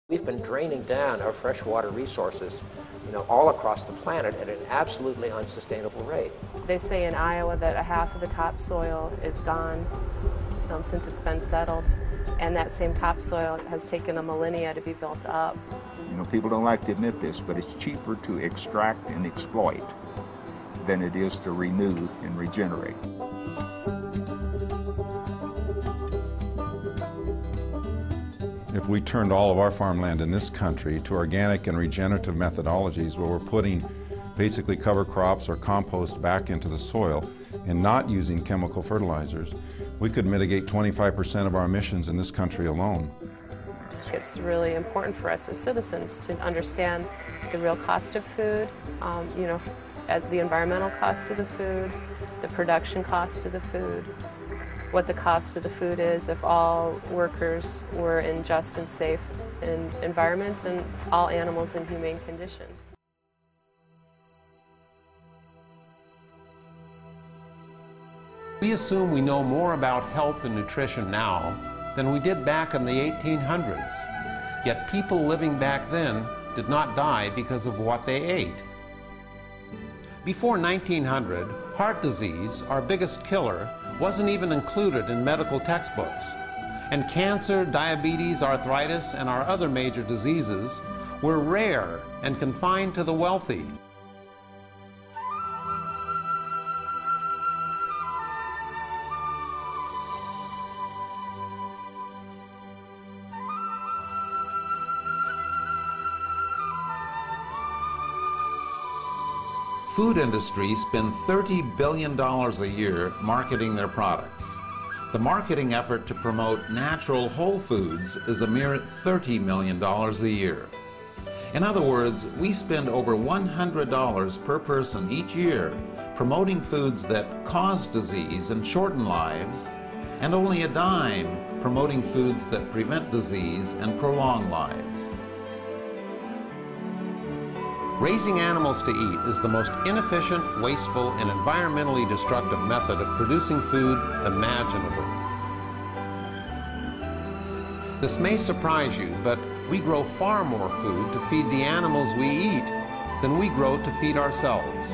We've been draining down our freshwater resources, all across the planet at an absolutely unsustainable rate. They say in Iowa that a half of the topsoil is gone since it's been settled, and that same topsoil has taken a millennia to be built up. People don't like to admit this, but it's cheaper to extract and exploit than it is to renew and regenerate. If we turned all of our farmland in this country to organic and regenerative methodologies where we're putting basically cover crops or compost back into the soil and not using chemical fertilizers, we could mitigate 25% of our emissions in this country alone. It's really important for us as citizens to understand the real cost of food, the environmental cost of the food, the production cost of the food, what the cost of the food is if all workers were in just and safe environments and all animals in humane conditions. We assume we know more about health and nutrition now than we did back in the 1800s. Yet people living back then did not die because of what they ate. Before 1900, heart disease, our biggest killer, wasn't even included in medical textbooks. And cancer, diabetes, arthritis, and our other major diseases were rare and confined to the wealthy. Food industries spend $30 billion a year marketing their products. The marketing effort to promote natural whole foods is a mere $30 million a year. In other words, we spend over $100 per person each year promoting foods that cause disease and shorten lives, and only a dime promoting foods that prevent disease and prolong lives. Raising animals to eat is the most inefficient, wasteful, and environmentally destructive method of producing food imaginable. This may surprise you, but we grow far more food to feed the animals we eat than we grow to feed ourselves.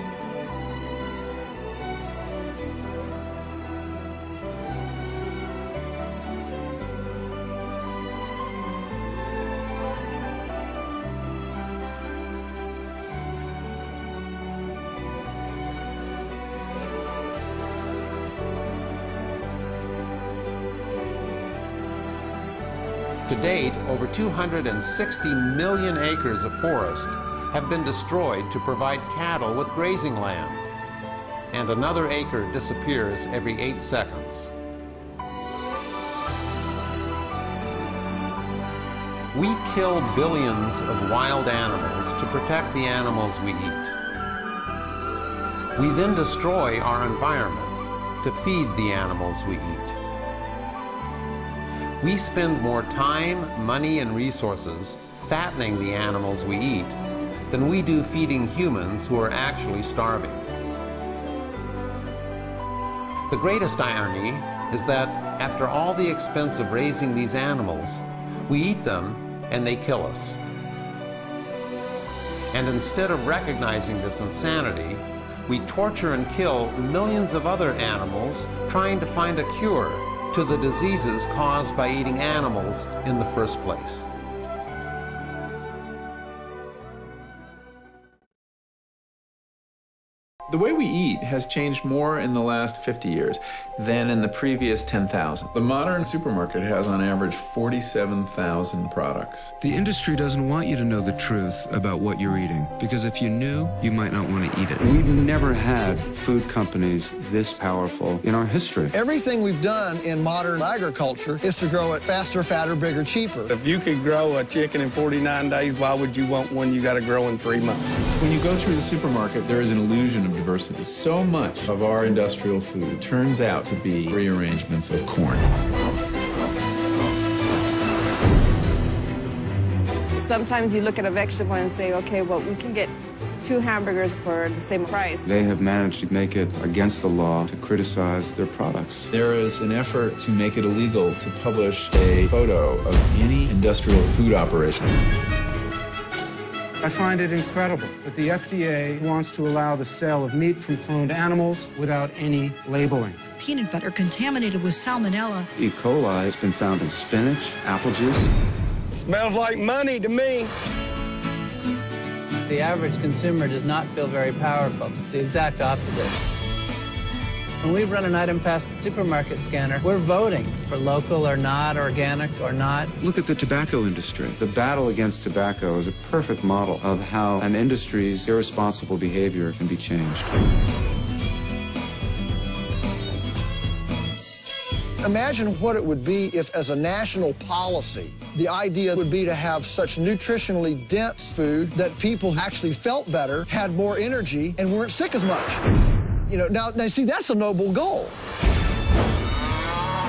To date, over 260 million acres of forest have been destroyed to provide cattle with grazing land, and another acre disappears every 8 seconds. We kill billions of wild animals to protect the animals we eat. We then destroy our environment to feed the animals we eat. We spend more time, money, and resources fattening the animals we eat than we do feeding humans who are actually starving. The greatest irony is that after all the expense of raising these animals, we eat them and they kill us. And instead of recognizing this insanity, we torture and kill millions of other animals trying to find a cure to the diseases caused by eating animals in the first place. The way we eat has changed more in the last 50 years than in the previous 10,000. The modern supermarket has on average 47,000 products. The industry doesn't want you to know the truth about what you're eating, because if you knew, you might not want to eat it. We've never had food companies this powerful in our history. Everything we've done in modern agriculture is to grow it faster, fatter, bigger, cheaper. If you could grow a chicken in 49 days, why would you want one you got to grow in 3 months? When you go through the supermarket, there is an illusion of diversity. So much of our industrial food turns out to be rearrangements of corn. Sometimes you look at a vegetable and say, okay, well, we can get 2 hamburgers for the same price. They have managed to make it against the law to criticize their products. There is an effort to make it illegal to publish a photo of any industrial food operation. I find it incredible that the FDA wants to allow the sale of meat from cloned animals without any labeling. Peanut butter contaminated with salmonella. E. coli has been found in spinach, apple juice. Smells like money to me. The average consumer does not feel very powerful. It's the exact opposite. When we run an item past the supermarket scanner, we're voting for local or not, organic or not. Look at the tobacco industry. The battle against tobacco is a perfect model of how an industry's irresponsible behavior can be changed. Imagine what it would be if, as a national policy, the idea would be to have such nutritionally dense food that people actually felt better, had more energy, and weren't sick as much. You know, now see, that's a noble goal.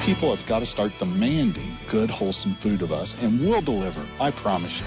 People have got to start demanding good, wholesome food of us, and we'll deliver, I promise you.